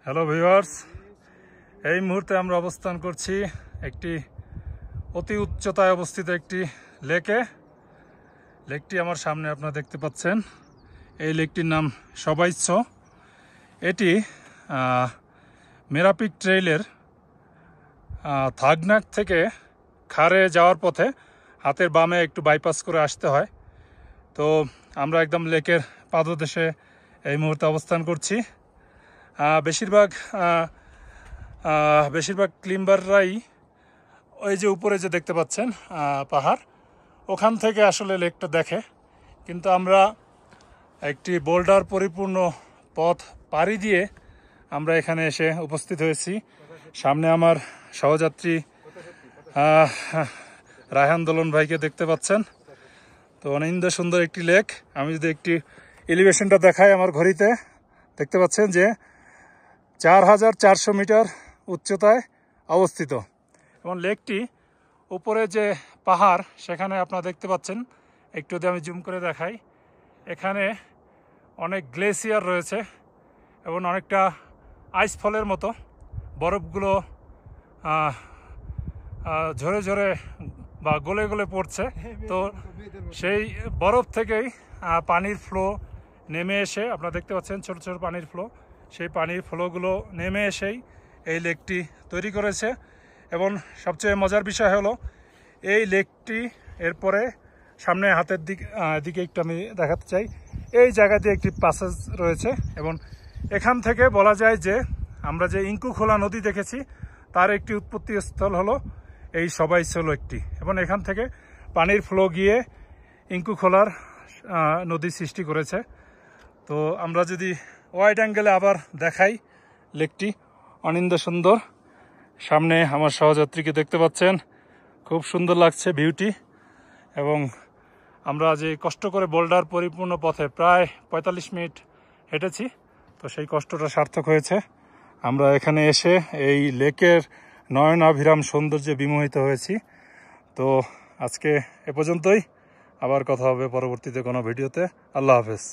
Hello viewers, এই মুহূর্তে আমরা অবস্থান করছি একটি অতি উচ্চতায় অবস্থিত একটি লেকটি আমার সামনে আপনারা দেখতে পাচ্ছেন। এই লেকটির নাম সবাইচ্ছ। এটি মেরাপিক ট্রেইলের থাগনাক থেকে খারে যাওয়ার পথে হাতের বামে একটু বাইপাস করে আসতে হয়। তো আমরা একদম লেকের পাদদেশে এই মুহূর্তে অবস্থান করছি। বেশিরভাগ ক্লিম্বাররাই ওই যে উপরে যে দেখতে পাচ্ছেন পাহাড়, ওখান থেকে আসলে লেকটা দেখে, কিন্তু আমরা একটি বোল্ডার পরিপূর্ণ পথ পাড়ি দিয়ে আমরা এখানে এসে উপস্থিত হয়েছি। সামনে আমার সহযাত্রী রায়হান দোলন ভাইকে দেখতে পাচ্ছেন। তো অনিন্দ সুন্দর একটি লেক। আমি যদি একটি এলিভেশনটা দেখাই আমার ঘড়িতে, দেখতে পাচ্ছেন যে 4400 মিটার উচ্চতায় অবস্থিত। এবং লেকটি উপরে যে পাহাড় সেখানে আপনারা দেখতে পাচ্ছেন, একটু যদি আমি জুম করে দেখাই, এখানে অনেক গ্লেসিয়ার রয়েছে এবং অনেকটা আইস ফলের মতো বরফগুলো ঝরে ঝরে বা গলে গলে পড়ছে। তো সেই বরফ থেকেই পানির ফ্লো নেমে এসে আপনারা দেখতে পাচ্ছেন ছোট ছোট পানির ফ্লো, সেই পানির ফ্লোগুলো নেমে এসেই এই লেকটি তৈরি করেছে। এবং সবচেয়ে মজার বিষয় হলো এই লেকটি এরপরে সামনে হাতের দিকে একটু আমি দেখাতে চাই, এই জায়গা দিয়ে একটি প্যাসেজ রয়েছে এবং এখান থেকে বলা যায় যে আমরা যে ইঙ্কুখোলা নদী দেখেছি তার একটি উৎপত্তি স্থল হলো এই সবাইচ্ছ লেকটি। এবং এখান থেকে পানির ফ্লো গিয়ে ইঙ্কুখোলার নদী সৃষ্টি করেছে। তো আমরা যদি ওয়াইড অ্যাঙ্গেলে আবার দেখাই লেকটি, অনিন্দ সুন্দর। সামনে আমার সহযাত্রীকে দেখতে পাচ্ছেন, খুব সুন্দর লাগছে ভিউটি। এবং আমরা যে কষ্ট করে বোল্ডার পরিপূর্ণ পথে প্রায় 45 মিনিট হেঁটেছি, তো সেই কষ্টটা সার্থক হয়েছে। আমরা এখানে এসে এই লেকের নয়নাভিরাম সৌন্দর্যে বিমোহিত হয়েছি। তো আজকে এ পর্যন্তই, আবার কথা হবে পরবর্তীতে কোনো ভিডিওতে। আল্লাহ হাফেজ।